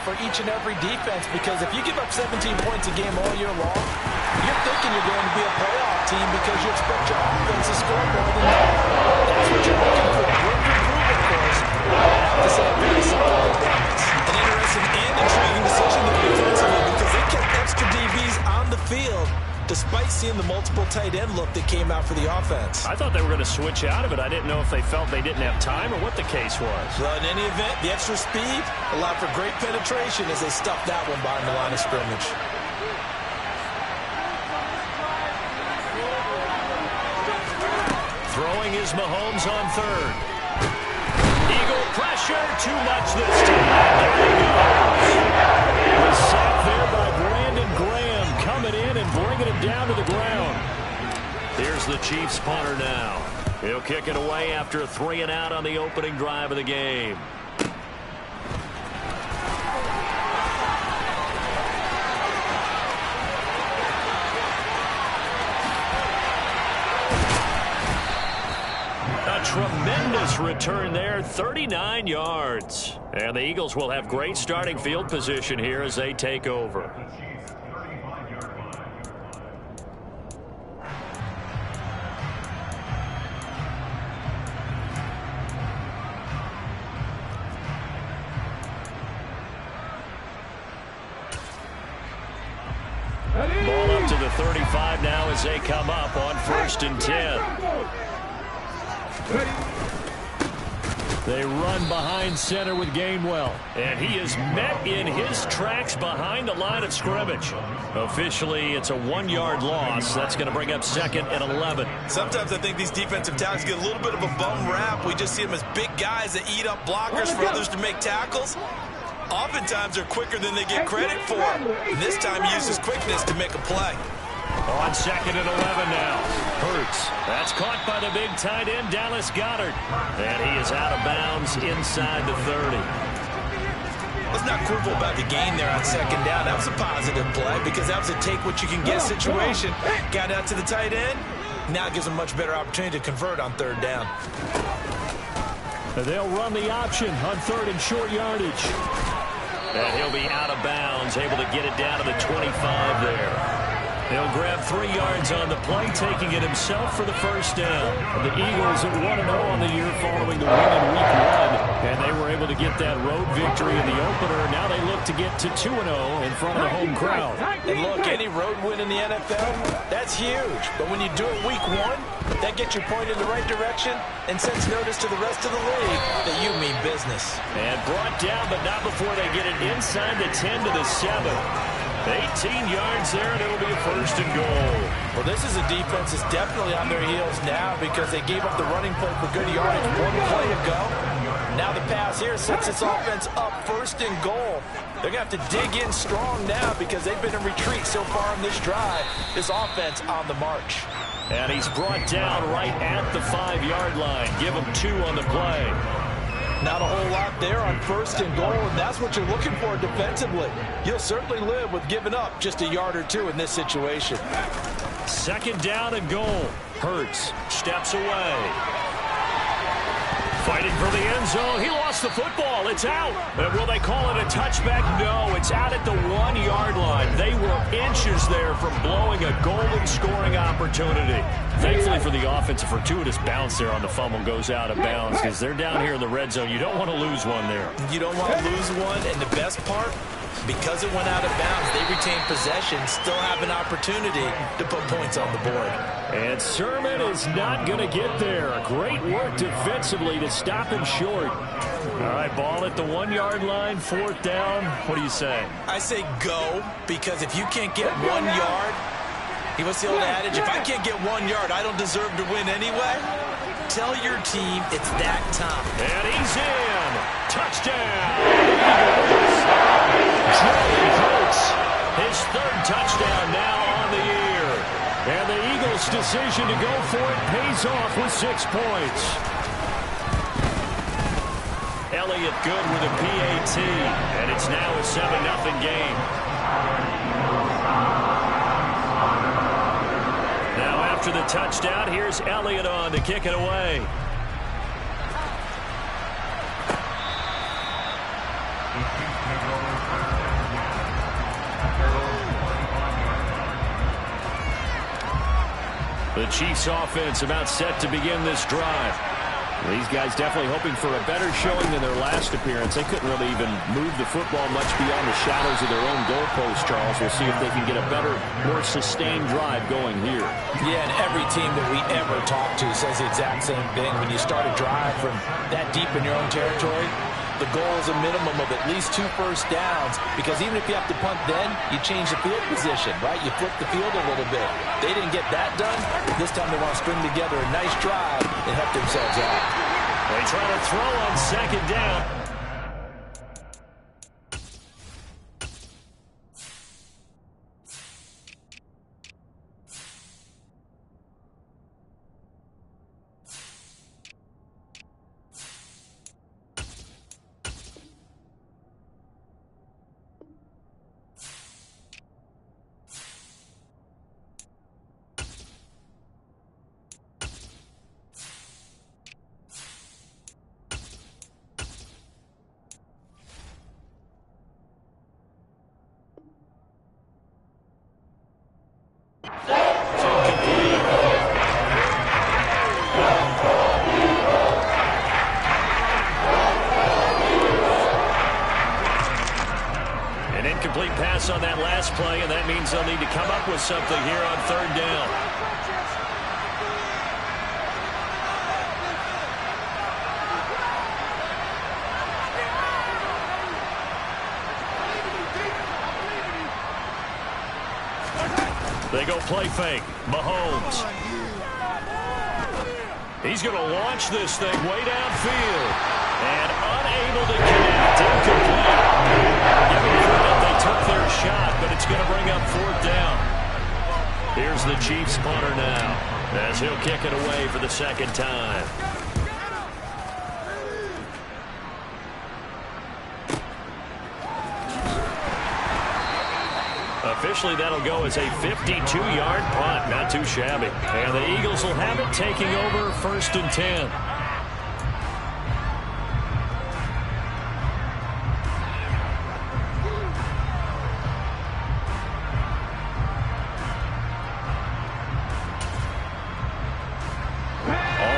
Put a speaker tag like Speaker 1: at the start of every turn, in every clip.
Speaker 1: for each and every defense, because if you give up 17 points a game all year long, you're thinking you're going to be a playoff team because you expect your offense to score more than that. That's what you're looking for. Room to improve, of course. I have to say a very solid performance. An interesting and intriguing decision there defensively, because they kept extra DBs on the field despite seeing the multiple tight end look that came out for the offense.
Speaker 2: I thought they were going to switch out of it. I didn't know if they felt they didn't have time or what the case was.
Speaker 1: Well, in any event, the extra speed allowed for great penetration as they stuffed that one behind the line of scrimmage.
Speaker 2: Throwing is Mahomes on third. Eagle pressure, too much this time. There he goes. Was sacked there by Brandon Graham, coming in and bringing him down to the ground. Here's the Chiefs punter now. He'll kick it away after a 3-and-out on the opening drive of the game. A tremendous return there, 39 yards. And the Eagles will have great starting field position here as they take over. Ball up to the 35 now as they come up on 1st and 10. They run behind center with Gainwell. And he is met in his tracks behind the line of scrimmage. Officially, it's a 1-yard loss. That's going to bring up 2nd and 11.
Speaker 1: Sometimes I think these defensive tackles get a little bit of a bum rap. We just see them as big guys that eat up blockers for others to make tackles. Oftentimes, they're quicker than they get credit for. And this time, he uses quickness to make a play.
Speaker 2: On 2nd and 11 now. Hurts. That's caught by the big tight end, Dallas Goedert. And he is out of bounds inside the 30.
Speaker 1: Let's not quibble about the gain there on 2nd down. That was a positive play because that was a take-what-you-can-get situation. Got out to the tight end. Now gives a much better opportunity to convert on 3rd down.
Speaker 2: They'll run the option on 3rd and short yardage. And he'll be out of bounds, able to get it down to the 25 there. He'll grab 3 yards on the play, taking it himself for the 1st down. The Eagles at 1-0 on the year following the win in Week 1. And they were able to get that road victory in the opener. Now they look to get to 2-0 in front of the home crowd.
Speaker 1: And look, any road win in the NFL, that's huge. But when you do it Week 1, that gets you pointed in the right direction and sends notice to the rest of the league that you mean business.
Speaker 2: And brought down, but not before they get it inside the 10 to the 7. 18 yards there, and it'll be a 1st and goal.
Speaker 1: Well, this is a defense that's definitely on their heels now because they gave up the running play for good yardage 1 play ago. Now the pass here sets this offense up 1st and goal. They're going to have to dig in strong now because they've been in retreat so far in this drive. This offense on the march.
Speaker 2: And he's brought down right at the 5-yard line. Give him 2 on the play.
Speaker 1: Not a whole lot there on 1st and goal, and that's what you're looking for defensively. You'll certainly live with giving up just a yard or 2 in this situation.
Speaker 2: 2nd down and goal. Hurts steps away. Fighting for the end zone. He lost the football. It's out. And will they call it a touchback? No, it's out at the 1-yard line. They were inches there from blowing a golden scoring opportunity. Thankfully for the offense, a fortuitous bounce there on the fumble goes out of bounds because they're down here in the red zone. You don't want to lose one there.
Speaker 1: You don't want to lose one, and the best part, because it went out of bounds, they retain possession, still have an opportunity to put points on the board.
Speaker 2: And Sermon is not going to get there. Great work defensively to stop him short. All right, ball at the 1-yard line, 4th down. What do you say?
Speaker 1: I say go, because if you can't get 1 yard, what's the old adage? If I can't get 1 yard, I don't deserve to win anyway. Tell your team it's that time.
Speaker 2: And he's in. Touchdown. Jalen Hurts, his 3rd touchdown now on the year. And the Eagles' decision to go for it pays off with 6 points. Elliott good with a PAT. And it's now a 7-0 game. Now after the touchdown, here's Elliott on to kick it away. The Chiefs offense about set to begin this drive.
Speaker 3: These guys definitely hoping for a better showing than their last appearance. They couldn't really even move the football much beyond the shadows of their own goalpost, Charles. We'll see if they can get a better, more sustained drive going here.
Speaker 1: Yeah, and every team that we ever talk to says the exact same thing. When you start a drive from that deep in your own territory, the goal is a minimum of at least 2 first downs, because even if you have to punt then, you change the field position, right? You flip the field a little bit. They didn't get that done. This time they want to string together a nice drive and help themselves out.
Speaker 2: They try to throw on second down. An incomplete pass on that last play, and that means they'll need to come up with something here on third down. They go play fake. Mahomes. He's going to launch this thing way downfield. And unable to connect. Incomplete. Give them credit. They took their shot, but it's going to bring up fourth down. Here's the Chiefs punter now, as he'll kick it away for the second time. Officially, that'll go as a 52-yard punt. Not too shabby. And the Eagles will have it, taking over first and 10.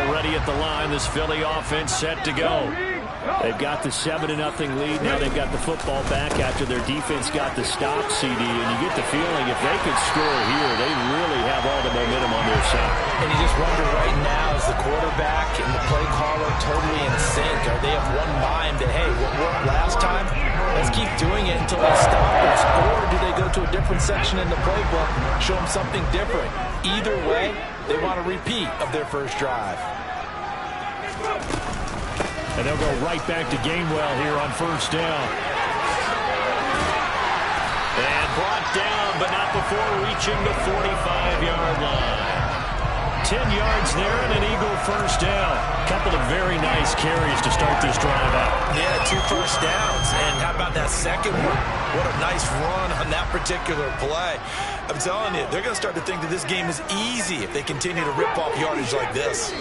Speaker 2: Already at the line, this Philly offense set to go.
Speaker 3: They've got the 7-0 lead. Now they've got the football back after their defense got the stop, CD. And you get the feeling if they could score here, they really have all the momentum on their side.
Speaker 1: And you just wonder right now, is the quarterback and the play caller totally in sync? Are they of one mind that, hey, what worked last time, let's keep doing it until they stop us? Or do they go to a different section in the playbook, show them something different? Either way, they want a repeat of their first drive.
Speaker 2: And they'll go right back to Gainwell here on first down. And brought down, but not before reaching the 45-yard line. 10 yards there and an Eagle first down. Couple of very nice carries to start this drive out.
Speaker 1: Yeah, 2 first downs. And how about that second one? What a nice run on that particular play. I'm telling you, they're going to start to think that this game is easy if they continue to rip off yardage like this.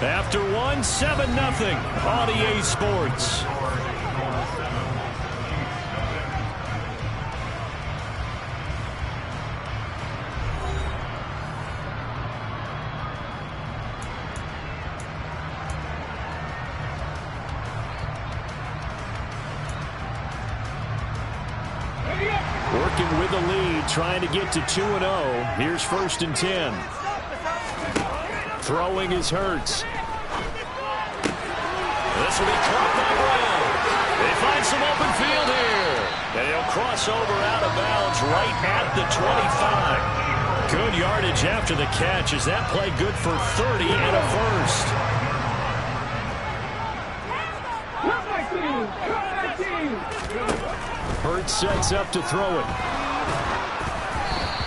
Speaker 2: After 1, 7-0 on EA Sports. Working with the lead, trying to get to 2-0. Here's first and 10. Throwing is Hurts. This will be caught by Brown. They find some open field here. And he'll cross over out of bounds right at the 25. Good yardage after the catch. Is that play good for 30 and a first? Hurts sets up to throw it.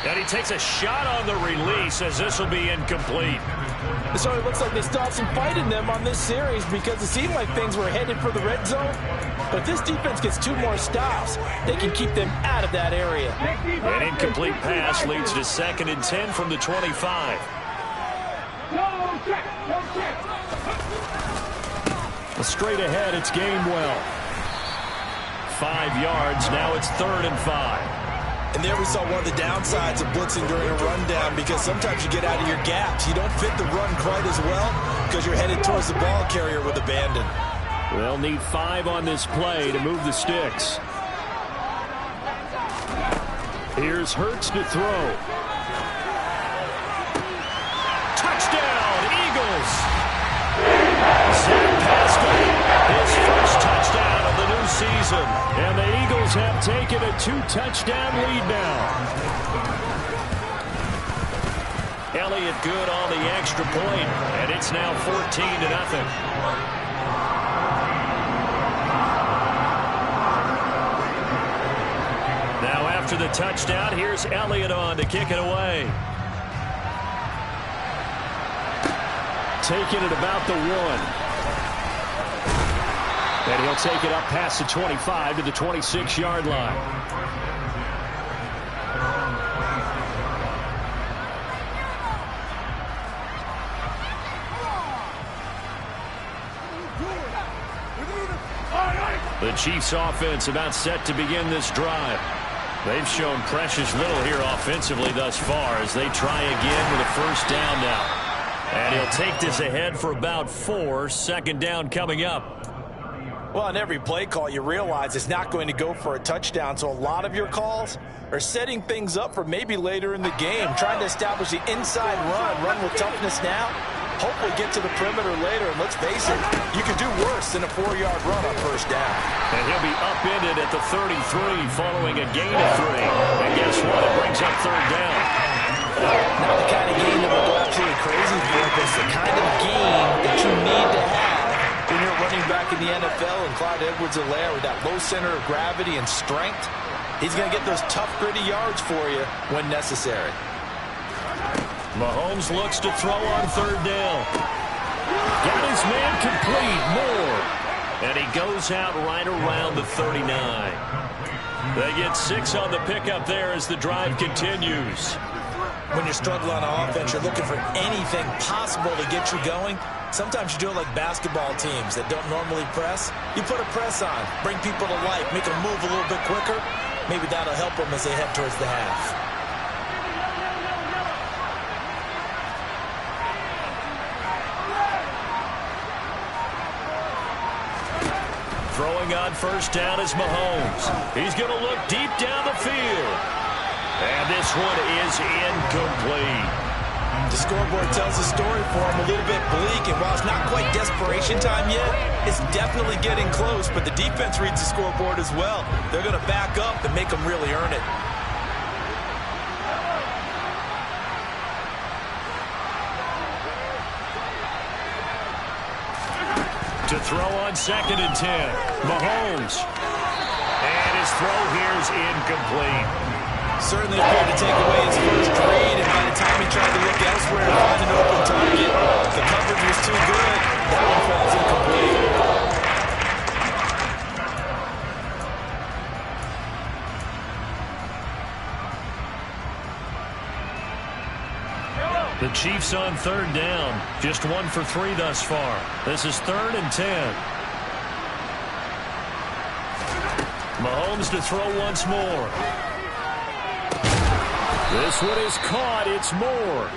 Speaker 2: And he takes a shot on the release as this will be incomplete.
Speaker 1: So it looks like they still have some fight in them on this series, because it seemed like things were headed for the red zone. But if this defense gets 2 more stops, they can keep them out of that area.
Speaker 2: An incomplete pass leads to second and 10 from the 25. Straight ahead, it's Gainwell. 5 yards, now it's 3rd and 5.
Speaker 1: And there we saw one of the downsides of blitzing during a rundown, because sometimes you get out of your gaps. You don't fit the run quite as well because you're headed towards the ball carrier with abandon.
Speaker 3: They'll need 5 on this play to move the sticks. Here's Hurts to throw. Touchdown, Eagles! Zach Pascal, his first touchdown of the new season. And the Eagles have taken a 2-touchdown lead now. Elliott good on the extra point, and it's now 14-0. Now after the touchdown, here's Elliott on to kick it away. Taking it about the 1. And he'll take it up past the 25 to the 26-yard line. The Chiefs offense about set to begin this drive. They've shown precious little here offensively thus far as they try again with a first down now. And he'll take this ahead for about 4. Second down coming up.
Speaker 1: Well, on every play call, you realize it's not going to go for a touchdown, so a lot of your calls are setting things up for maybe later in the game, trying to establish the inside run with toughness now, hopefully get to the perimeter later, and let's face it, you can do worse than a 4-yard run on first down.
Speaker 3: And he'll be upended at the 33 following a gain of 3. And guess what? It brings up third down.
Speaker 1: Not the kind of game that will go absolutely crazy for, but it's the kind of game that you need to have when you're running back in the NFL, and Clyde Edwards-Helaire with that low center of gravity and strength, he's going to get those tough, gritty yards for you when necessary.
Speaker 3: Mahomes looks to throw on third down. Got his man complete, Moore. And he goes out right around the 39. They get 6 on the pickup there as the drive continues.
Speaker 1: When you're struggling on offense, you're looking for anything possible to get you going. Sometimes you do it like basketball teams that don't normally press. You put a press on, bring people to life, make them move a little bit quicker. Maybe that'll help them as they head towards the half.
Speaker 3: Throwing on first down is Mahomes. He's going to look deep down the field. And this one is incomplete.
Speaker 1: The scoreboard tells the story for him, a little bit bleak, and while it's not quite desperation time yet, it's definitely getting close, but the defense reads the scoreboard as well. They're going to back up and make them really earn it.
Speaker 3: To throw on 2nd and 10. Mahomes. And his throw here is incomplete.
Speaker 1: Certainly appeared to take away his first read, and by the time he tried to look elsewhere to find an open target, the coverage was too good. That one falls incomplete.
Speaker 3: The Chiefs on third down. Just 1 for 3 thus far. This is 3rd and 10. Mahomes to throw once more. This one is caught. It's Moore.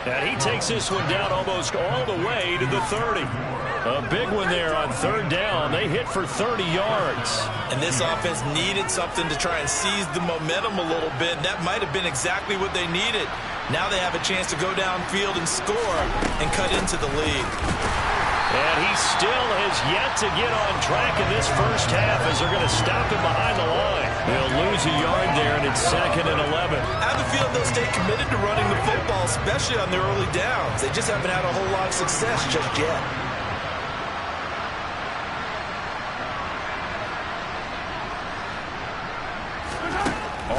Speaker 3: And he takes this one down almost all the way to the 30. A big one there on third down. They hit for 30 yards.
Speaker 1: And this offense needed something to try and seize the momentum a little bit. That might have been exactly what they needed. Now they have a chance to go downfield and score and cut into the lead.
Speaker 3: And he still has yet to get on track in this first half as they're going to stop him behind the line. They'll lose a yard there, and it's 2nd and 11.
Speaker 1: I have a feeling they'll stay committed to running the football, especially on their early downs. They just haven't had a whole lot of success just yet.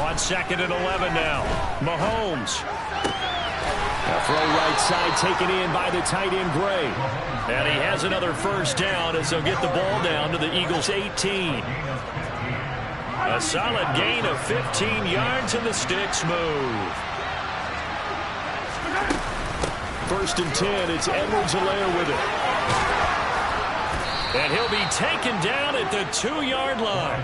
Speaker 3: On 2nd and 11 now. Mahomes. A throw right side taken in by the tight end Gray. And he has another first down as they'll get the ball down to the Eagles' 18. A solid gain of 15 yards and the sticks move. 1st and 10. It's Edwards-Helaire with it. And he'll be taken down at the 2-yard line.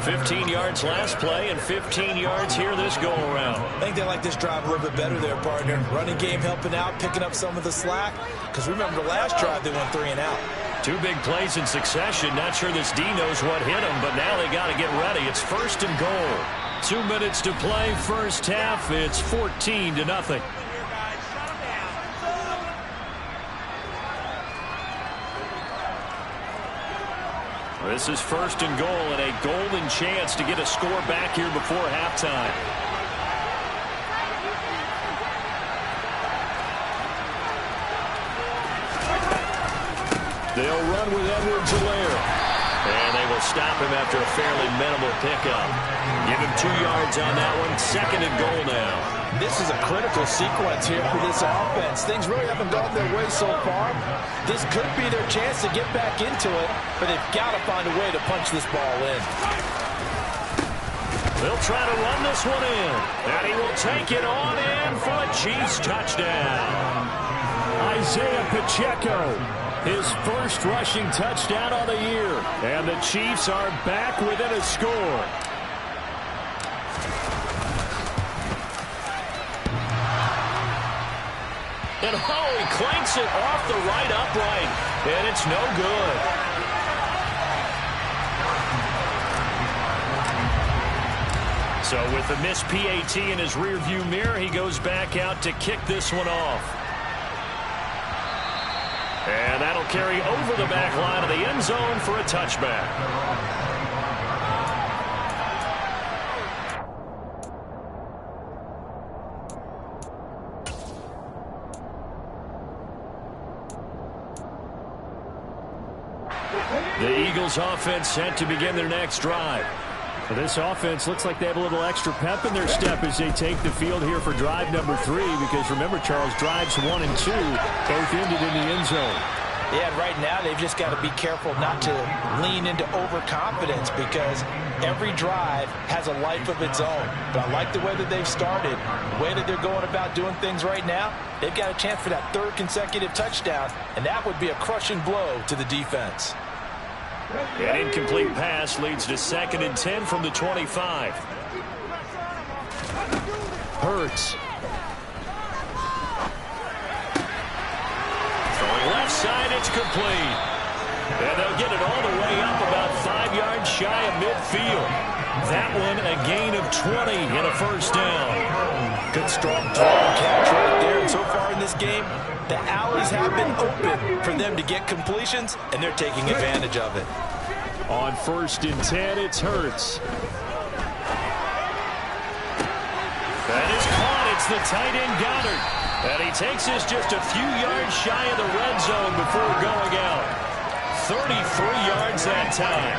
Speaker 2: 15 yards last play and 15 yards here this go-around.
Speaker 1: I think they like this drive a little bit better there, partner. Running game helping out, picking up some of the slack. Because remember the last drive, they went 3 and out.
Speaker 2: 2 big plays in succession. Not sure this D knows what hit him, but now they got to get ready. It's 1st and goal. 2 minutes to play first half. It's 14-0. This is 1st and goal and a golden chance to get a score back here before halftime. They'll run with Edwards-Helaire. And they will stop him after a fairly minimal pickup. Give him 2 yards on that one. 2nd and goal now.
Speaker 1: This is a critical sequence here for this offense. Things really haven't gone their way so far. This could be their chance to get back into it, but they've got to find a way to punch this ball in.
Speaker 2: They'll try to run this one in. And he will take it on in for a Chiefs touchdown.
Speaker 3: Isaiah Pacheco, his first rushing touchdown on the year. And the Chiefs are back within a score.
Speaker 2: And he clanks it off the right upright. And it's no good. So with the missed PAT in his rearview mirror, he goes back out to kick this one off. And that'll carry over the back line of the end zone for a touchback. The Eagles offense set to begin their next drive.
Speaker 3: Well, this offense looks like they have a little extra pep in their step as they take the field here for drive number 3, because remember, Charles, drives 1 and 2 both ended in the end zone.
Speaker 1: Yeah, and right now they've just got to be careful not to lean into overconfidence, because every drive has a life of its own. But I like the way that they've started, the way that they're going about doing things right now. They've got a chance for that 3rd consecutive touchdown, and that would be a crushing blow to the defense.
Speaker 2: An incomplete pass leads to 2nd and 10 from the 25.
Speaker 3: Hurts.
Speaker 2: Throwing left side, it's complete. And they'll get it all the way up about 5 yards shy of midfield. That one a gain of 20 and a 1st down.
Speaker 1: Good strong throw and catch right there. And so far in this game, the alleys have been open for them to get completions, and they're taking advantage of it.
Speaker 3: On 1st and 10, it's Hurts.
Speaker 2: That is caught. It's the tight end Goddard. And he takes this just a few yards shy of the red zone before going out. 33 yards that time.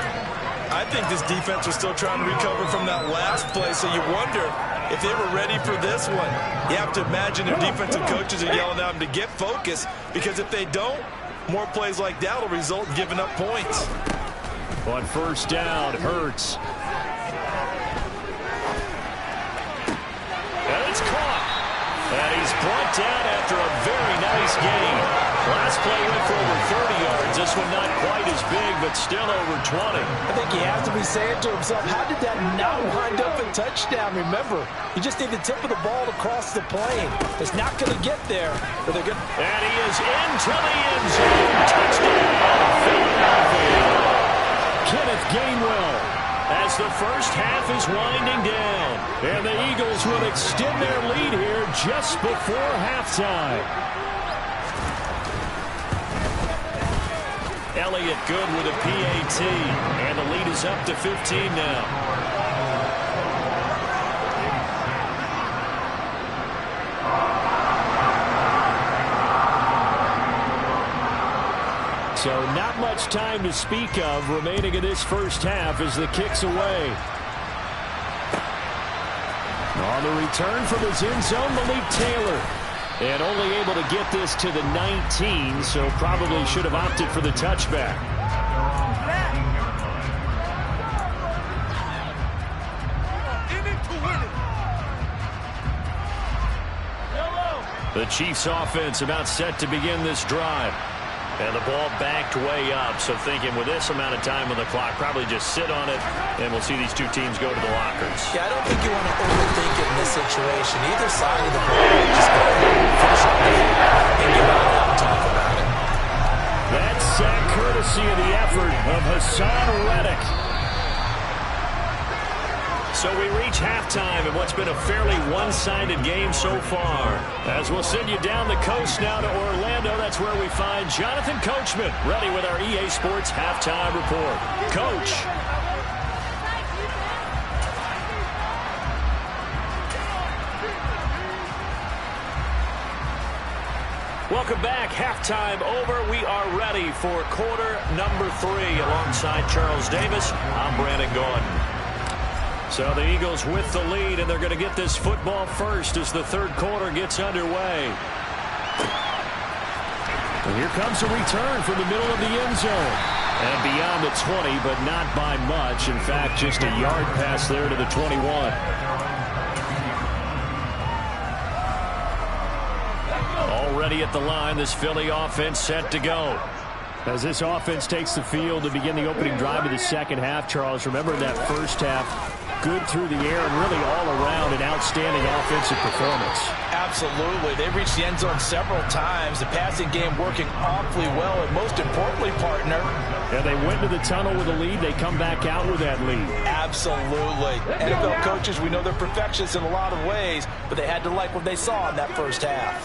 Speaker 1: I think this defense was still trying to recover from that last play, so you wonder if they were ready for this one. You have to imagine their defensive coaches are yelling at them to get focused, because if they don't, more plays like that will result in giving up points.
Speaker 3: On 1st down, Hurts.
Speaker 2: And it's caught. And he's brought down after a very nice gain. Last play went for over 30 yards. This one not quite as big, but still over 20.
Speaker 1: I think he has to be saying to himself, how did that not wind up a touchdown? Remember, you just need the tip of the ball to cross the plane. It's not going to get there, but they're good.
Speaker 2: And he is into the end zone. Touchdown, Philadelphia.
Speaker 3: Kenneth Gainwell,
Speaker 2: as the first half is winding down.
Speaker 3: And the Eagles will extend their lead here just before halftime.
Speaker 2: Elliott good with a PAT. And the lead is up to 15 now.
Speaker 3: So not much time to speak of remaining in this first half as the kick's away. On the return from his end zone, Malik Taylor. And only able to get this to the 19, so probably should have opted for the touchback. The Chiefs offense about set to begin this drive.
Speaker 2: And the ball backed way up, so thinking with this amount of time on the clock, probably just sit on it, and we'll see these two teams go to the lockers.
Speaker 1: Yeah, I don't think you want to overthink it in this situation. Either side of the ball, just go ahead and finish off the hit and get out and talk about it.
Speaker 3: That sack courtesy of the effort of Hassan Reddick.
Speaker 2: So we reach halftime in what's been a fairly one-sided game so far. As we'll send you down the coast now to Orlando, that's where we find Jonathan Coachman, ready with our EA Sports Halftime Report. Coach. Welcome back. Halftime over. We are ready for quarter number 3. Alongside Charles Davis, I'm Brandon Gaudin. So the Eagles with the lead, and they're going to get this football first as the third quarter gets underway.
Speaker 3: And here comes a return from the middle of the end zone. And beyond the 20, but not by much. In fact, just a yard pass there to the 21.
Speaker 2: Already at the line, this Philly offense set to go.
Speaker 3: As this offense takes the field to begin the opening drive of the second half, Charles, remember that first half, good through the air and really all around an outstanding offensive performance.
Speaker 1: Absolutely. They reached the end zone several times. The passing game working awfully well, and most importantly, partner.
Speaker 3: Yeah, they went to the tunnel with a lead. They come back out with that lead.
Speaker 1: Absolutely. NFL coaches, we know they're perfectionists in a lot of ways, but they had to like what they saw in that first half.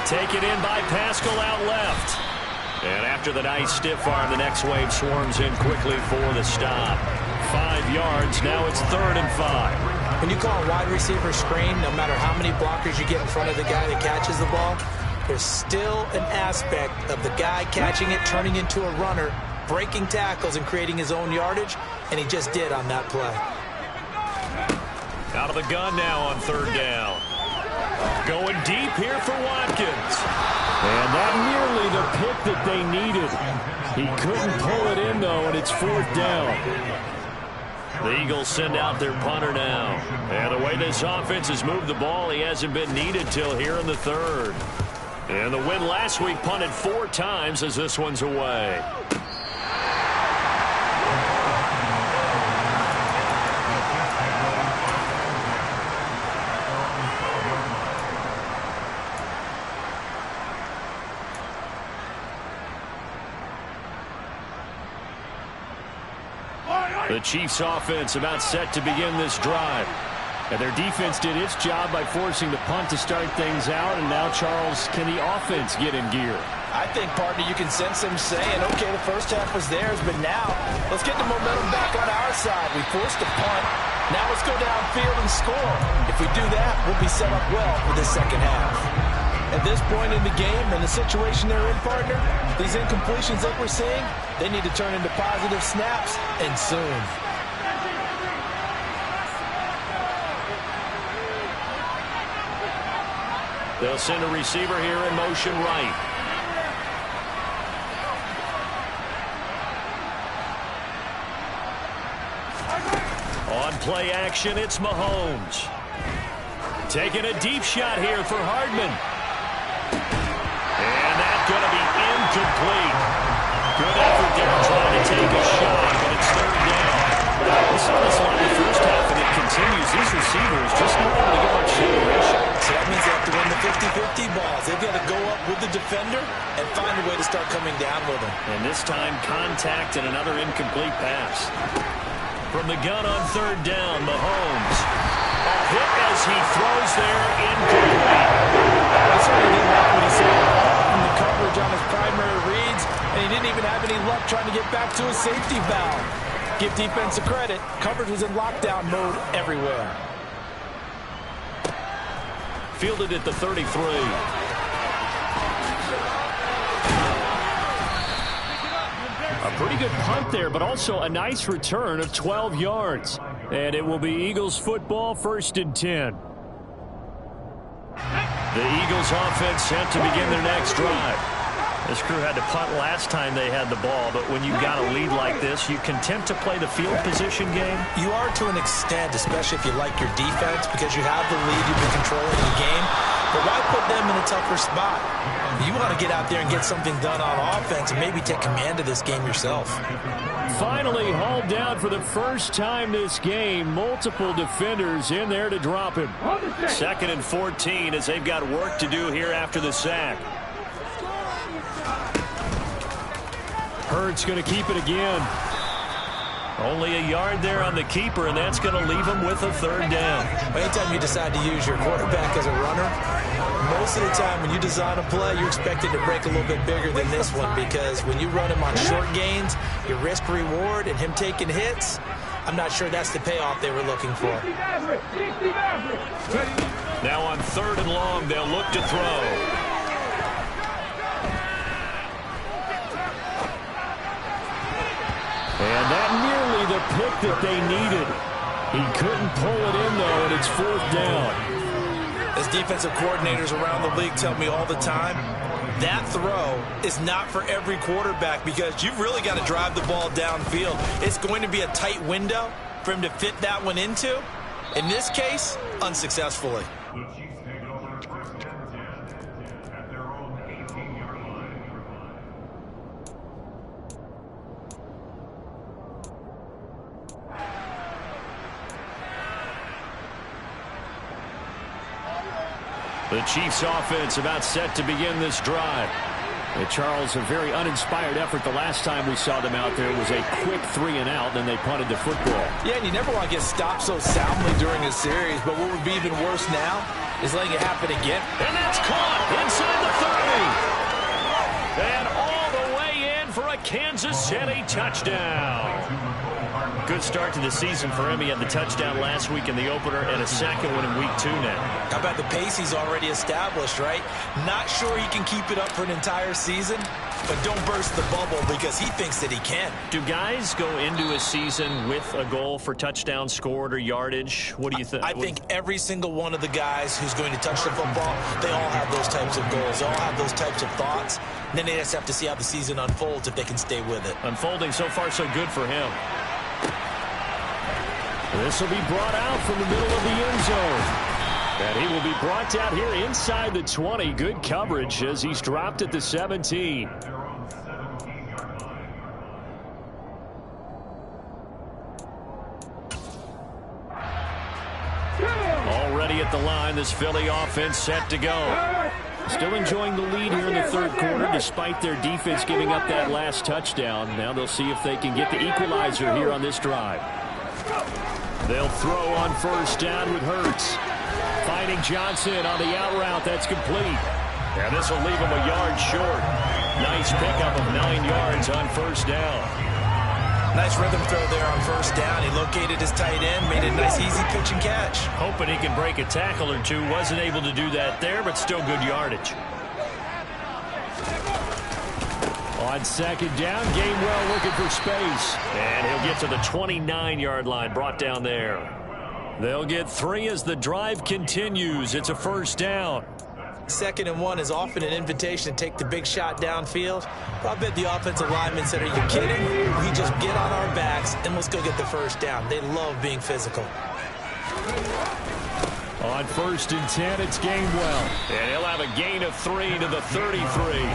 Speaker 2: Taken in by Pascal out left. And after the nice stiff arm, the next wave swarms in quickly for the stop. 5 yards. Now it's 3rd and 5.
Speaker 1: When you call a wide receiver screen, no matter how many blockers you get in front of the guy that catches the ball, there's still an aspect of the guy catching it, turning into a runner, breaking tackles and creating his own yardage, and he just did on that play.
Speaker 2: Out of the gun now on 3rd down. Going deep here for Watkins.
Speaker 3: And not nearly the pick that they needed. He couldn't pull it in, though, and it's 4th down.
Speaker 2: The Eagles send out their punter now. And the way this offense has moved the ball, he hasn't been needed till here in the 3rd. And the win last week punted 4 times as this one's away. The Chiefs offense about set to begin this drive.
Speaker 3: And their defense did its job by forcing the punt to start things out. And now, Charles, can the offense get in gear?
Speaker 1: I think, partner, you can sense them saying, okay, the first half was theirs, but now let's get the momentum back on our side. We forced a punt. Now let's go downfield and score. If we do that, we'll be set up well for the second half. At this point in the game and the situation they're in, partner, these incompletions that we're seeing, they need to turn into positive snaps, and soon.
Speaker 2: They'll send a receiver here in motion right. On play action, it's Mahomes. Taking a deep shot here for Hardman. And that's going to be incomplete. Good effort there trying to take a shot, but it's 3rd down. We saw this a lot in the first half, and it continues. These receivers just not able to get much separation.
Speaker 1: So that means they have to win the 50-50 balls. They've got to go up with the defender and find a way to start coming down with him.
Speaker 2: And this time, contact and another incomplete pass. From the gun on 3rd down, Mahomes. A hit as he throws there, incomplete.
Speaker 1: I certainly didn't like what he said in the coverage on his primary reads, and he didn't even have any luck trying to get back to his safety valve. Give defense a credit. Coverage was in lockdown mode everywhere.
Speaker 2: Fielded at the 33.
Speaker 3: A pretty good punt there, but also a nice return of 12 yards. And it will be Eagles football, 1st and 10.
Speaker 2: The Eagles offense set to begin their next drive. This crew had to punt last time they had the ball, but when you've got a lead like this, you content to play the field position game?
Speaker 1: You are to an extent, especially if you like your defense, because you have the lead, you've been controlling the game. But why put them in a tougher spot? You want to get out there and get something done on offense and maybe take command of this game yourself.
Speaker 3: Finally hauled down for the first time this game. Multiple defenders in there to drop him.
Speaker 2: 2nd and 14 as they've got work to do here after the sack.
Speaker 3: Hurts going to keep it again.
Speaker 2: Only a yard there on the keeper, and that's going to leave him with a 3rd down.
Speaker 1: Anytime you decide to use your quarterback as a runner, most of the time when you design a play, you're expected to break a little bit bigger than this one, because when you run him on short gains, your risk-reward and him taking hits, I'm not sure that's the payoff they were looking for.
Speaker 2: Now on 3rd and long, they'll look to throw.
Speaker 3: And that nearly the pick that they needed. He couldn't pull it in, though, and it's 4th down.
Speaker 1: As defensive coordinators around the league tell me all the time, that throw is not for every quarterback, because you've really got to drive the ball downfield. It's going to be a tight window for him to fit that one into. In this case, unsuccessfully.
Speaker 3: The Chiefs offense about set to begin this drive. Charles, a very uninspired effort the last time we saw them out there. It was a quick 3-and-out, then they punted the football.
Speaker 1: Yeah, and you never want to get stopped so soundly during a series, but what would be even worse now is letting it happen again.
Speaker 2: And that's caught inside the 30. And all the way in for a Kansas City touchdown. Good start to the season for him. He had the touchdown last week in the opener and a second one in week 2 now.
Speaker 1: How about the pace he's already established, right? Not sure he can keep it up for an entire season, but don't burst the bubble because he thinks that he can.
Speaker 2: Do guys go into a season with a goal for touchdown scored or yardage? What do you think?
Speaker 1: I think every single one of the guys who's going to touch the football, they all have those types of goals. They all have those types of thoughts. And then they just have to see how the season unfolds if they can stay with it.
Speaker 2: Unfolding so far so good for him.
Speaker 3: This will be brought out from the middle of the end zone. And he will be brought out here inside the 20. Good coverage as he's dropped at the 17. Already at the line, this Philly offense set to go. Still enjoying the lead here in the 3rd quarter despite their defense giving up that last touchdown. Now they'll see if they can get the equalizer here on this drive. They'll throw on 1st down with Hurts. Finding Johnson on the out route. That's complete. And this will leave him a yard short. Nice pickup of 9 yards on 1st down.
Speaker 1: Nice rhythm throw there on 1st down. He located his tight end, made a nice easy pitch and catch.
Speaker 2: Hoping he can break a tackle or two. Wasn't able to do that there, but still good yardage.
Speaker 3: On 2nd down, Gainwell looking for space.
Speaker 2: And he'll get to the 29-yard line, brought down there.
Speaker 3: They'll get 3 as the drive continues. It's a 1st down.
Speaker 1: 2nd and 1 is often an invitation to take the big shot downfield. I bet the offensive lineman said, are you kidding? We just get on our backs and let's go get the 1st down. They love being physical.
Speaker 3: On 1st and 10, it's Gainwell.
Speaker 2: And he'll have a gain of 3 to the 33.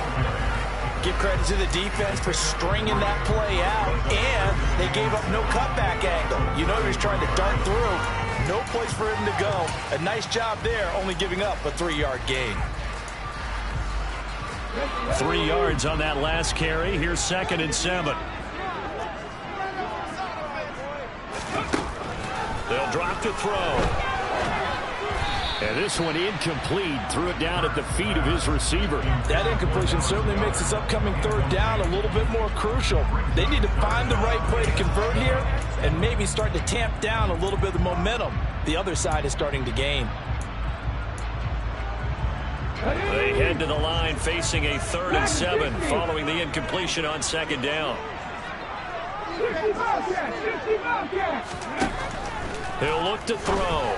Speaker 1: Give credit to the defense for stringing that play out, and they gave up no cutback angle. You know he was trying to dart through. No place for him to go. A nice job there, only giving up a 3-yard gain.
Speaker 2: 3 yards on that last carry. Here's 2nd and 7. They'll drop to throw.
Speaker 3: And this one incomplete. Threw it down at the feet of his receiver.
Speaker 1: That incompletion certainly makes this upcoming 3rd down a little bit more crucial. They need to find the right play to convert here and maybe start to tamp down a little bit of the momentum the other side is starting to gain.
Speaker 2: They head to the line facing a 3rd and 7 following the incompletion on 2nd down. He'll look to throw.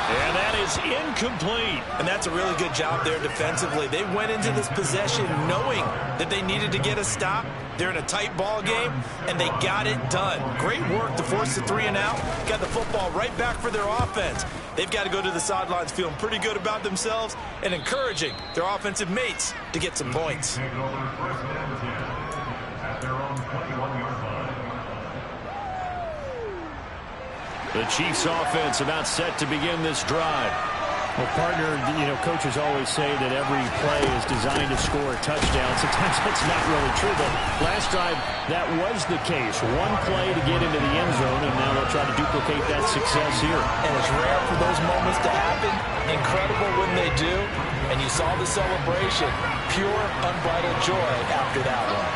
Speaker 2: And that is incomplete.
Speaker 1: And that's a really good job there defensively. They went into this possession knowing that they needed to get a stop. They're in a tight ball game, and they got it done. Great work to force the 3 and out. Got the football right back for their offense. They've got to go to the sidelines feeling pretty good about themselves and encouraging their offensive mates to get some points.
Speaker 2: The Chiefs offense about set to begin this drive.
Speaker 3: Well, partner, coaches always say that every play is designed to score a touchdown. Sometimes that's not really true, but last drive, that was the case. One play to get into the end zone, and now they'll try to duplicate that success here.
Speaker 1: And it's rare for those moments to happen. Incredible when they do. And you saw the celebration. Pure, unbridled joy after that one.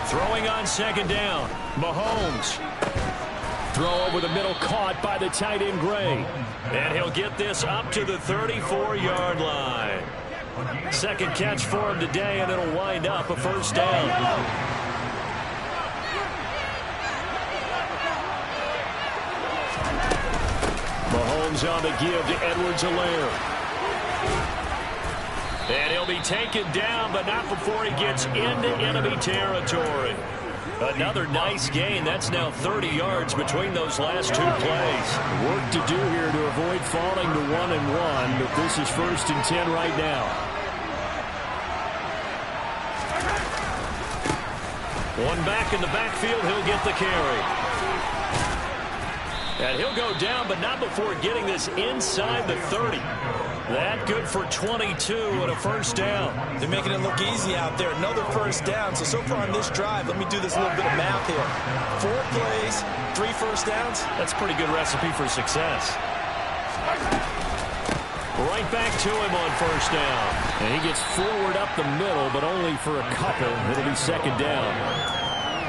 Speaker 2: Throwing on second down, Mahomes. Throw over the middle, caught by the tight end Gray. And he'll get this up to the 34-yard line. Second catch for him today, and it'll wind up a first down. Mahomes on the give to Edwards-Helaire. And he'll be taken down, but not before he gets into enemy territory. Another nice gain. That's now 30 yards between those last 2 plays.
Speaker 3: Work to do here to avoid falling to 1-1, but this is 1st and 10 right now.
Speaker 2: One back in the backfield, he'll get the carry. And he'll go down, but not before getting this inside the 30. That good for 22 and a first down.
Speaker 1: They're making it look easy out there. Another first down. So far on this drive, let me do this little bit of math here. 4 plays, 3 first downs.
Speaker 2: That's a pretty good recipe for success. Right back to him on first down.
Speaker 3: And he gets forward up the middle, but only for a couple. It'll be second down.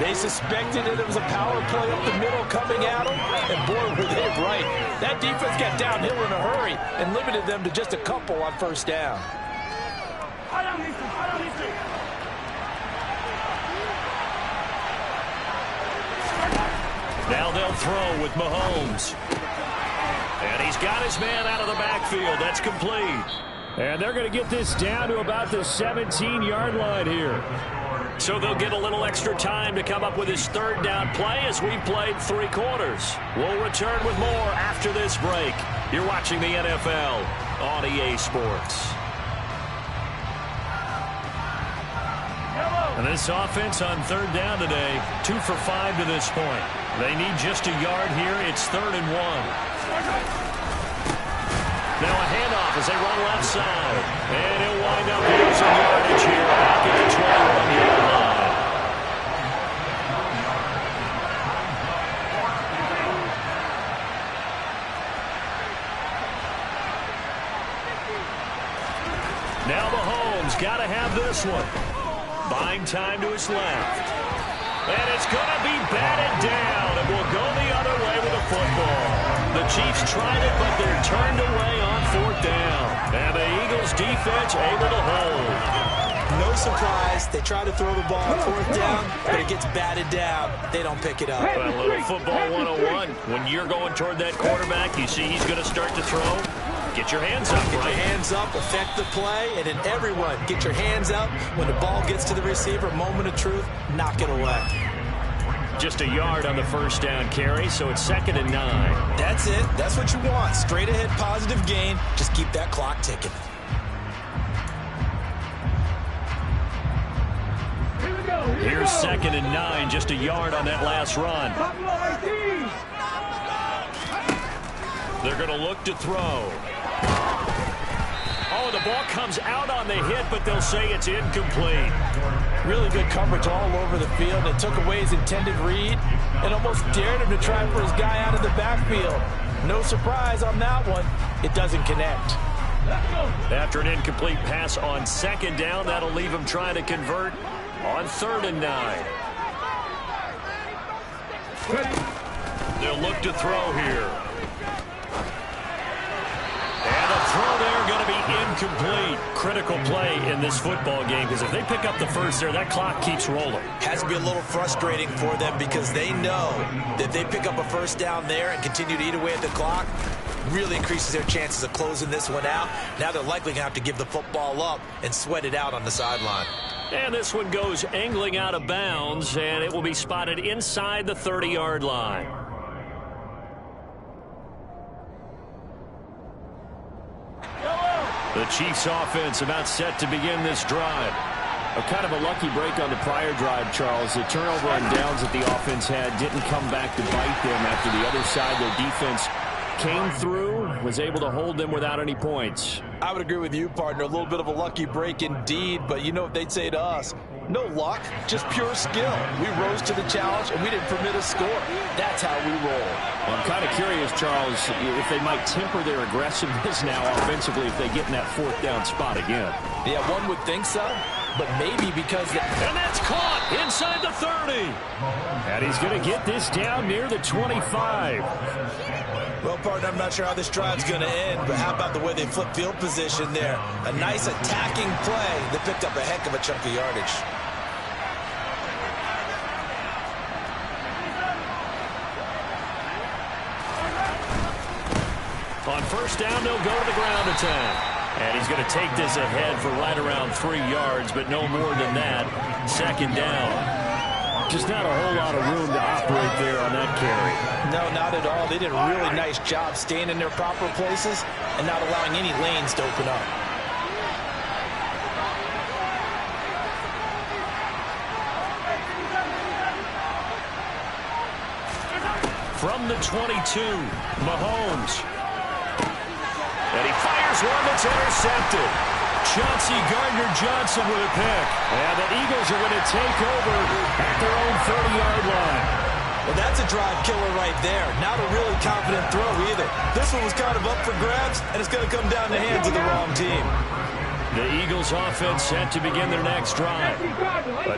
Speaker 1: They suspected it was a power play up the middle coming at them, and boy, were they right. That defense got downhill in a hurry and limited them to just a couple on first down.
Speaker 2: Now they'll throw with Mahomes. And he's got his man out of the backfield. That's complete.
Speaker 3: And they're going to get this down to about the 17-yard line here.
Speaker 2: So they'll get a little extra time to come up with his third down play as we played 3 quarters. We'll return with more after this break. You're watching the NFL on EA Sports. And this offense on third down today, 2 for 5 to this point. They need just a yard here. It's 3rd and 1. Now a handoff as they run left side. And he'll wind up losing yardage here back at the 21-yard line. Now Mahomes got to have this one. Buying time to his left. And it's going to be batted down. And will go the other way with the football. The Chiefs tried it, but they're turned away on 4th down. And the Eagles defense able to hold.
Speaker 1: No surprise. They try to throw the ball on 4th down, but it gets batted down. They don't pick it up.
Speaker 2: A little football 101. When you're going toward that quarterback, you see he's going to start to throw. Get your hands up,
Speaker 1: Get
Speaker 2: right?
Speaker 1: your hands up, affect the play, and then everyone get your hands up. When the ball gets to the receiver, moment of truth, knock it away.
Speaker 2: Just a yard on the first down carry, so it's 2nd and 9.
Speaker 1: That's it. That's what you want. Straight ahead positive gain. Just keep that clock ticking.
Speaker 2: Here's 2nd and 9, just a yard on that last run. They're going to look to throw. Oh, the ball comes out on the hit, but they'll say it's incomplete.
Speaker 1: Really good coverage all over the field. It took away his intended read and almost dared him to try for his guy out of the backfield. No surprise on that one. It doesn't connect.
Speaker 2: After an incomplete pass on 2nd down, that'll leave him trying to convert on 3rd and 9. They'll look to throw here. And a throw there going to be incomplete. Critical play in this football game, because if they pick up the first there, that clock keeps rolling.
Speaker 1: Has to be a little frustrating for them because they know that if they pick up a first down there and continue to eat away at the clock, really increases their chances of closing this one out. Now they're likely going to have to give the football up and sweat it out on the sideline.
Speaker 2: And this one goes angling out of bounds, and it will be spotted inside the 30-yard line. The Chiefs offense about set to begin this drive. A kind of a lucky break on the prior drive, Charles. The turnover on downs that the offense had didn't come back to bite them after the other side. Their defense came through, was able to hold them without any points.
Speaker 1: I would agree with you, partner. A little bit of a lucky break indeed, but you know what they'd say to us? No luck, just pure skill. We rose to the challenge, and we didn't permit a score. That's how we roll.
Speaker 3: Well, I'm kind of curious, Charles, if they might temper their aggressiveness now offensively if they get in that fourth down spot again.
Speaker 1: Yeah, one would think so, but maybe because...
Speaker 2: And that's caught inside the 30. And he's going to get this down near the 25.
Speaker 1: Well, partner, I'm not sure how this drive's going to end, but how about the way they flip field position there? A nice attacking play that picked up a heck of a chunk of yardage.
Speaker 2: On first down, they'll go to the ground attack. And he's going to take this ahead for right around 3 yards, but no more than that. Second down. Just not a whole lot of room to operate there on that carry.
Speaker 1: No, not at all. They did a really nice job staying in their proper places and not allowing any lanes to open up.
Speaker 2: From the 22, Mahomes. And he fires one that's intercepted. Chauncey Gardner-Johnson with a pick. And the Eagles are going to take over at their own 30-yard line.
Speaker 1: Well, that's a drive killer right there. Not a really confident throw either. This one was kind of up for grabs, and it's going to come down the hands of the wrong team.
Speaker 2: The Eagles offense set to begin their next drive.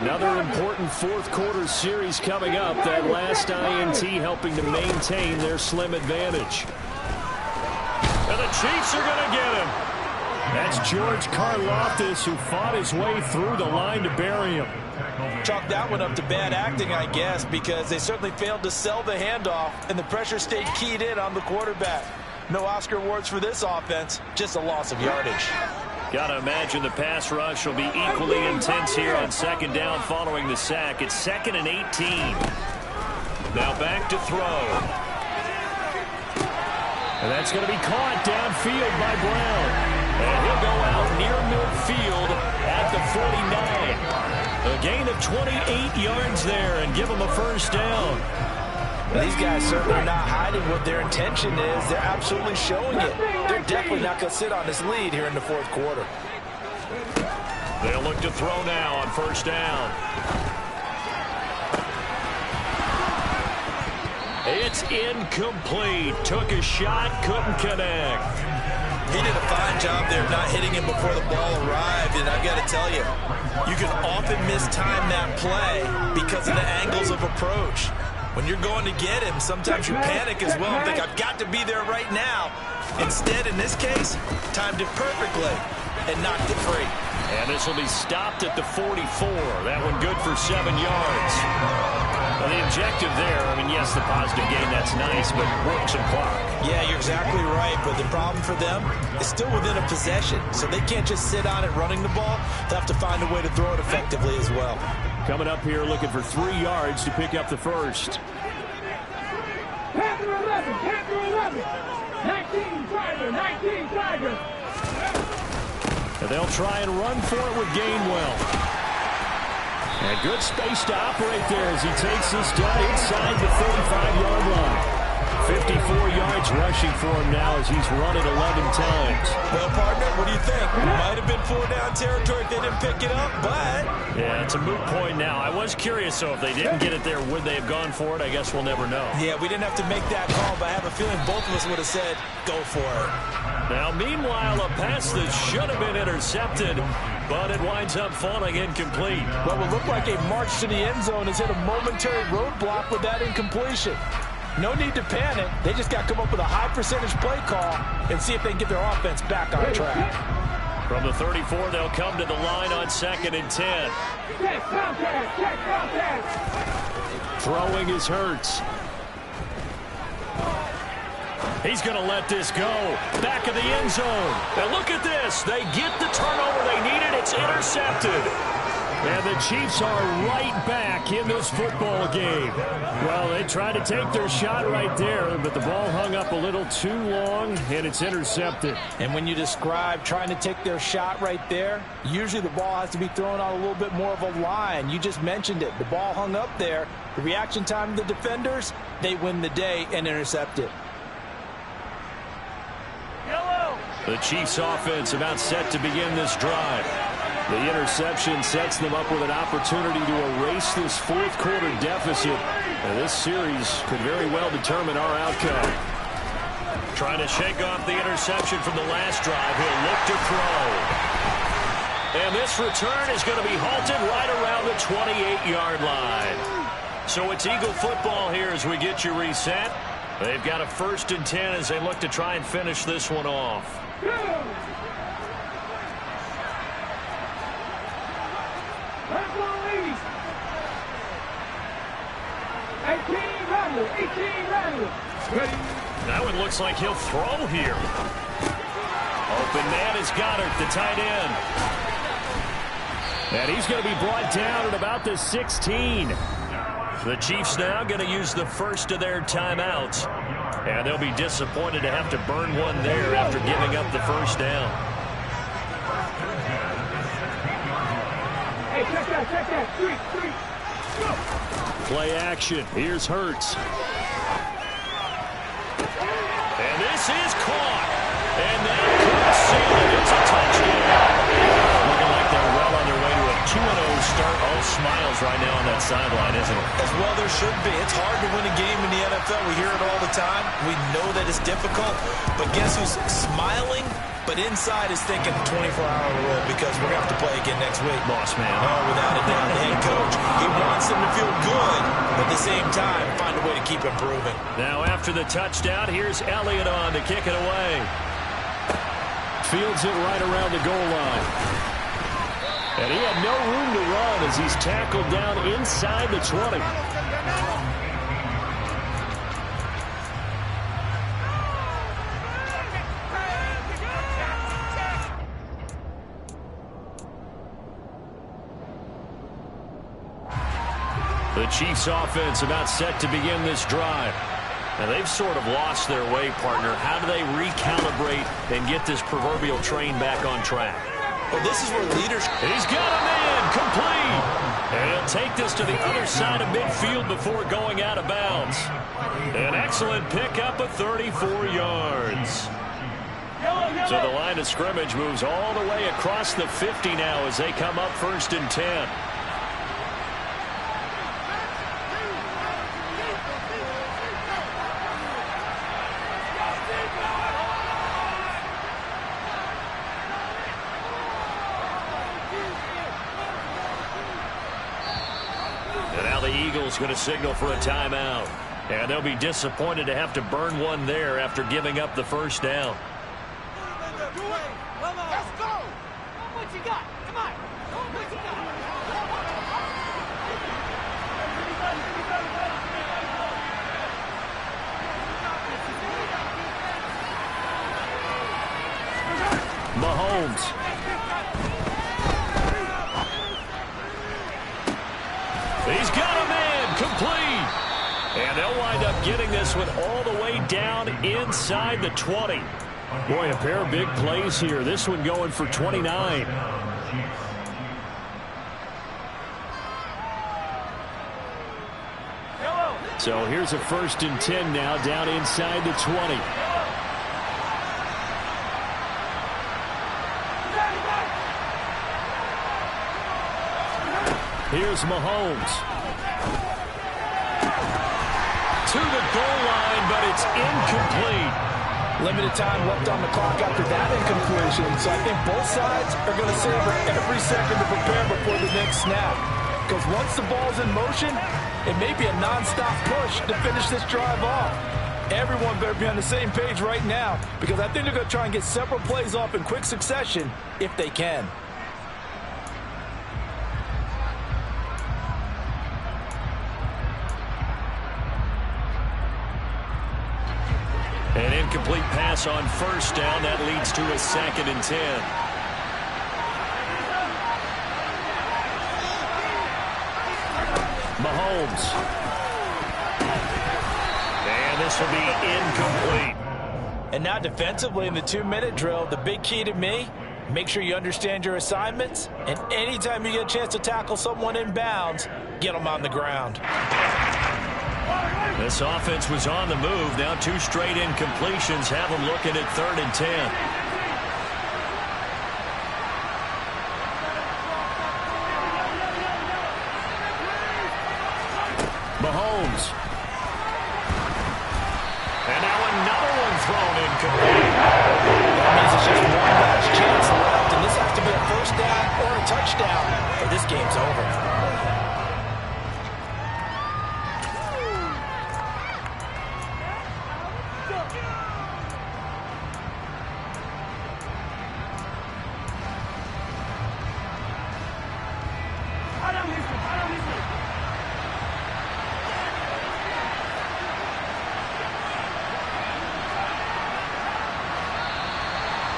Speaker 2: Another important fourth quarter series coming up. That last INT helping to maintain their slim advantage. And the Chiefs are going to get him. That's George Karlaftis, who fought his way through the line to bury him.
Speaker 1: Chalk that one up to bad acting, I guess, because they certainly failed to sell the handoff, and the pressure stayed keyed in on the quarterback. No Oscar awards for this offense, just a loss of yardage.
Speaker 2: Got to imagine the pass rush will be equally intense here on second down following the sack. It's 2nd and 18. Now back to throw. And that's going to be caught downfield by Brown. And he'll go out near midfield at the 49. A gain of 28 yards there and give him a first down.
Speaker 1: These guys certainly are not hiding what their intention is. They're absolutely showing it. They're definitely not going to sit on this lead here in the fourth quarter.
Speaker 2: They'll look to throw now on first down. It's incomplete. Took a shot, couldn't connect.
Speaker 1: He did a fine job there of not hitting him before the ball arrived, and I've got to tell you, you can often mistime that play because of the angles of approach. When you're going to get him, sometimes you panic as well and think, I've got to be there right now. Instead, in this case, timed it perfectly and knocked it free.
Speaker 2: And this will be stopped at the 44. That one good for 7 yards. Well, the objective there, I mean, yes, the positive gain, that's nice, but work some clock.
Speaker 1: Yeah, you're exactly right, but the problem for them is still within a possession, so they can't just sit on it running the ball. They'll have to find a way to throw it effectively as well.
Speaker 3: Coming up here looking for 3 yards to pick up the first.
Speaker 4: Panther 11, Panther 11, 19 Tiger, 19 Tiger.
Speaker 3: And they'll try and run for it with Gainwell. And good space to operate there as he takes this down inside the 35-yard line. 54 yards rushing for him now as he's run it 11 times.
Speaker 1: Well, partner, what do you think? Might have been 4-down territory if they didn't pick it up, but...
Speaker 2: Yeah, it's a moot point now. I was curious, so if they didn't get it there, would they have gone for it? I guess we'll never know.
Speaker 1: Yeah, we didn't have to make that call, but I have a feeling both of us would have said, go for it.
Speaker 2: Now, meanwhile, a pass that should have been intercepted, but it winds up falling incomplete.
Speaker 1: What would look like a march to the end zone has hit a momentary roadblock with that incompletion. No need to panic. They just got to come up with a high percentage play call and see if they can get their offense back on track.
Speaker 2: From the 34, they'll come to the line on 2nd and 10.
Speaker 4: Check contact, check contact.
Speaker 3: Throwing is Hurts.
Speaker 2: He's going to let this go. Back of the end zone. And look at this. They get the turnover they needed. It's intercepted.
Speaker 3: And the Chiefs are right back in this football game. Well, they tried to take their shot right there, but the ball hung up a little too long, and it's intercepted.
Speaker 1: And when you describe trying to take their shot right there, usually the ball has to be thrown on a little bit more of a line. You just mentioned it. The ball hung up there. The reaction time of the defenders, they win the day and intercept it.
Speaker 2: The Chiefs offense about set to begin this drive.
Speaker 3: The interception sets them up with an opportunity to erase this fourth quarter deficit. And this series could very well determine our outcome.
Speaker 2: Trying to shake off the interception from the last drive. He'll look to throw. And this return is going to be halted right around the 28-yard line. So it's Eagle football here as we get you reset. They've got a 1st and 10 as they look to try and finish this one off.
Speaker 4: 18 Randall.
Speaker 2: That one looks like he'll throw here. Open man is Goddard, the tight end.
Speaker 3: And he's going to be brought down at about the 16.
Speaker 2: The Chiefs now going to use the first of their timeouts. And they'll be disappointed to have to burn one there after giving up the first down.
Speaker 4: Hey, check that. Three. Go.
Speaker 3: Play action. Here's Hurts.
Speaker 2: And this is caught. And that could seal it. It's a touchdown. Looking like they're well on their way to a 2-0 start. All smiles right now on that sideline, isn't it?
Speaker 1: As well there should be. It's hard to win a game in the NFL. We hear it all the time. We know that it's difficult. But guess who's smiling? But inside is thinking 24-hour rule because we're going to have to play again next week.
Speaker 2: Boss man.
Speaker 1: Oh, without a doubt. The head coach, he wants them to feel good, but at the same time, find a way to keep improving.
Speaker 2: Now after the touchdown, here's Elliott on to kick it away.
Speaker 3: Fields it right around the goal line. And he had no room to run as he's tackled down inside the 20.
Speaker 2: The Chiefs offense about set to begin this drive. And they've sort of lost their way, partner. How do they recalibrate and get this proverbial train back on track?
Speaker 1: Well, this is where leaders...
Speaker 2: He's got a man complete. And he'll take this to the other side of midfield before going out of bounds. An excellent pickup of 34 yards. So the line of scrimmage moves all the way across the 50 now as they come up 1st and 10. Going to signal for a timeout. And they'll be disappointed to have to burn one there after giving up the first down.
Speaker 5: Let's go! What you got? Come on! What you got?
Speaker 3: Mahomes.
Speaker 2: He's got a man complete. And they'll wind up getting this one all the way down inside the 20.
Speaker 3: Boy, a pair of big plays here. This one going for 29. So here's a 1st and 10 now down inside the 20. Here's Mahomes.
Speaker 2: To the goal line, but it's incomplete.
Speaker 1: Limited time left on the clock after that incompletion. So I think both sides are going to savor every second to prepare before the next snap. because once the ball's in motion, it may be a nonstop push to finish this drive off. Everyone better be on the same page right now, because I think they're going to try and get several plays off in quick succession if they can.
Speaker 2: An incomplete pass on first down. That leads to a 2nd and 10. Mahomes. And this will be incomplete.
Speaker 1: And now defensively in the 2-minute drill, the big key to me, make sure you understand your assignments, and anytime you get a chance to tackle someone in bounds, get them on the ground.
Speaker 2: This offense was on the move. Now 2 straight incompletions have them looking at 3rd and 10. Mahomes. And now another one thrown incomplete.
Speaker 1: That means it's just one last chance left, and this has to be a first down or a touchdown, or this game's over.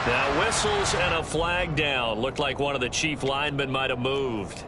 Speaker 2: Now whistles and a flag down. Looked like one of the Chief linemen might have moved.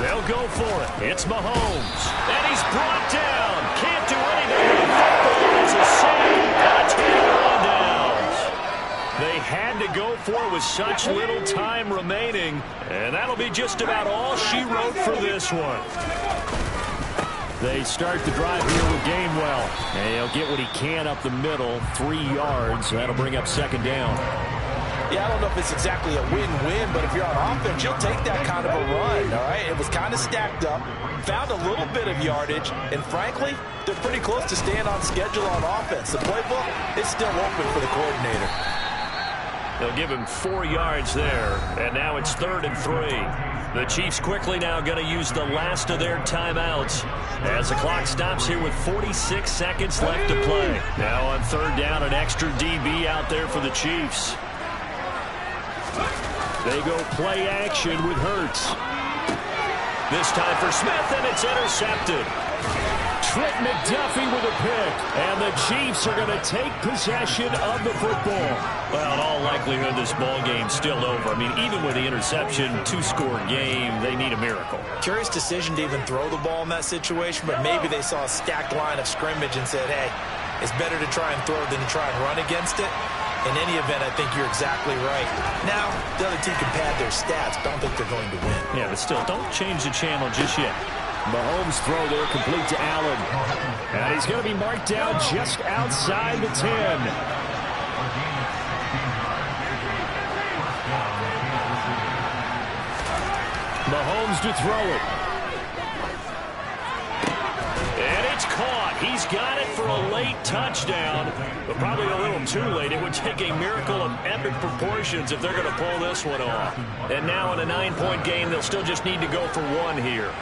Speaker 2: They'll go for it. It's Mahomes. And he's brought down. Can't do anything with the football. It's a sack and a tackle on downs. They had to go for it with such little time remaining. And that'll be just about all she wrote for this one. They start the drive here with Gainwell. And he'll get what he can up the middle. 3 yards. That'll bring up 2nd down.
Speaker 1: Yeah, I don't know if it's exactly a win-win, but if you're on offense, you'll take that kind of a run, all right? It was kind of stacked up, found a little bit of yardage, and frankly, they're pretty close to staying on schedule on offense. The playbook is still open for the coordinator.
Speaker 2: They'll give him 4 yards there, and now it's 3rd and 3. The Chiefs quickly now going to use the last of their timeouts as the clock stops here with 46 seconds left to play. Now on 3rd down, an extra DB out there for the Chiefs. They go play action with Hurts. This time for Smith, and it's intercepted. Trent McDuffie with a pick, and the Chiefs are going to take possession of the football. Well, in all likelihood, this ball game's still over. I mean, even with the interception, 2-score game, they need a miracle.
Speaker 1: Curious decision to even throw the ball in that situation, but maybe they saw a stacked line of scrimmage and said, hey, it's better to try and throw than to try and run against it. In any event, I think you're exactly right. Now, the other team can pad their stats, but I don't think they're going to win.
Speaker 2: Yeah, but still, don't change the channel just yet.
Speaker 3: Mahomes throw there complete to Allen. And he's going to be marked down just outside the 10. Mahomes to throw it.
Speaker 2: And it's caught. He's got it for a late touchdown, but probably a little too late. It would take a miracle of epic proportions if they're going to pull this one off. And now in a 9-point game, they'll still just need to go for 1 here.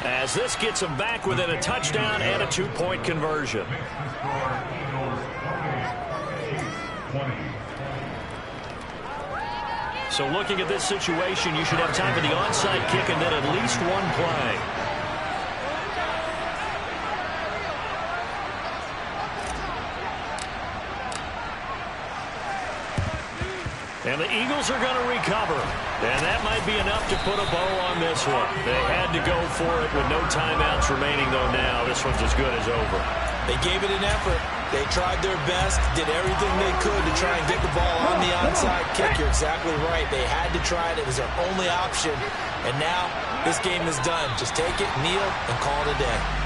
Speaker 2: As this gets them back within a touchdown and a 2-point conversion. So looking at this situation, you should have time for the onside kick and then at least 1 play. And the Eagles are going to recover. And that might be enough to put a bow on this one. They had to go for it with no timeouts remaining, though, now. This one's as good as over.
Speaker 1: They gave it an effort. They tried their best, did everything they could to try and get the ball on the onside kick. You're exactly right. They had to try it. It was their only option. And now this game is done. Just take it, kneel, and call it a day.